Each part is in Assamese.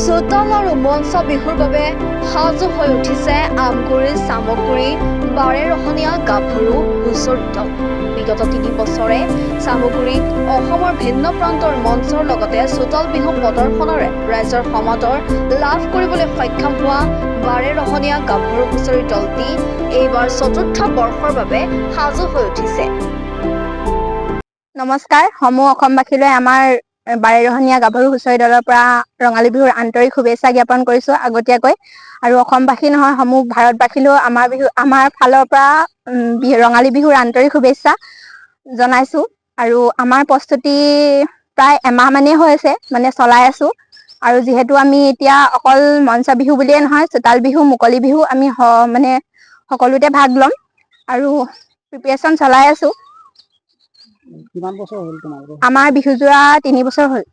চোতাল আৰু মঞ্চ বিহুৰ বাবে সাজু হৈ উঠিছে আমগুৰি চামগুৰি বাৰেৰহণীয়া গাভৰু হুঁচৰি দল। বিগত ৩ বছৰে চামগুৰি অসমৰ ভিন্ন প্ৰান্তৰ মঞ্চৰ লগতে চোতাল বিহু প্ৰদৰ্শনেৰে ৰাইজৰ সমাদৰ লাভ কৰিবলৈ সক্ষম হোৱা বাৰেৰহণীয়া গাভৰু হুঁচৰি দলটি এইবাৰ ৪ৰ্থ বৰ্ষৰ বাবে সাজু হৈ উঠিছে। নমস্কাৰ, সমূহ অসমবাসীলৈ আমাৰ বাৰেৰহণীয়া গাভৰু হুঁচৰি দলৰ পৰা ৰঙালী বিহুৰ আন্তৰিক শুভেচ্ছা জ্ঞাপন কৰিছো আগতীয়াকৈ। আৰু অসমবাসী নহয়, সমূহ ভাৰতবাসীলৈও আমাৰ ফালৰ পৰা ৰঙালী বিহুৰ আন্তৰিক শুভেচ্ছা জনাইছো। আৰু আমাৰ প্ৰস্তুতি প্ৰায় এমাহ মানেই হৈ আছে, চলাই আছো। আৰু যিহেতু আমি এতিয়া অকল মঞ্চ বিহু বুলিয়ে নহয়, চোতাল বিহু, মুকলি বিহু আমি সকলোতে ভাগ ল'ম আৰু প্ৰিপাৰেচন চলাই আছো। কিমান বছৰ হ'ল তোমালোকৰ? আমাৰ বিহু যোৰা ৩ বছৰ হ'ল।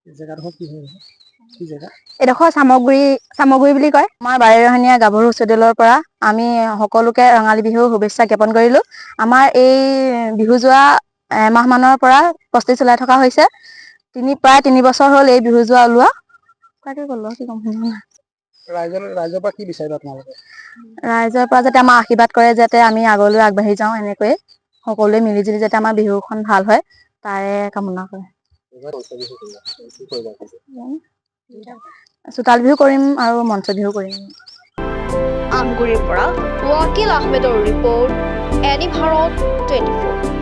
জেগাডোখৰ কি হয়? কি জেগা? এডোখৰ চামগুৰি বুলি কয়। আমাৰ বাৰেৰহণীয়া গাভৰু হুঁচৰি দলৰ পৰা আমি সকলোকে ৰঙালী বিহুৰ শুভেচ্ছা জ্ঞাপন কৰিলো। আমাৰ এই বিহু যোৰা এমাহ মানৰ পৰা প্ৰস্তুতি চলাই থকা হৈছে। প্ৰায় ৩ বছৰ হ'ল এই বিহু যোৰা ওলোৱা। ৰাইজৰ পৰা কি বিচাৰিবা তোমালোকে? ৰাইজৰ পৰা যাতে আমাৰ আশীৰ্বাদ কৰে, যাতে আমি আগলৈ আগবাঢ়ি যাওঁ, এনেকৈয়ে সকলোৱে মিলি জুলি যাতে আমাৰ বিহুখন ভাল হয়, তাৰে কামনা কৰে। চোতাল বিহু কৰিম আৰু মঞ্চ বিহু কৰিম। আমগুৰিৰ পৰা ৱাকিল আহমেদৰ ৰিপৰ্ট, এনি ভাৰত 24।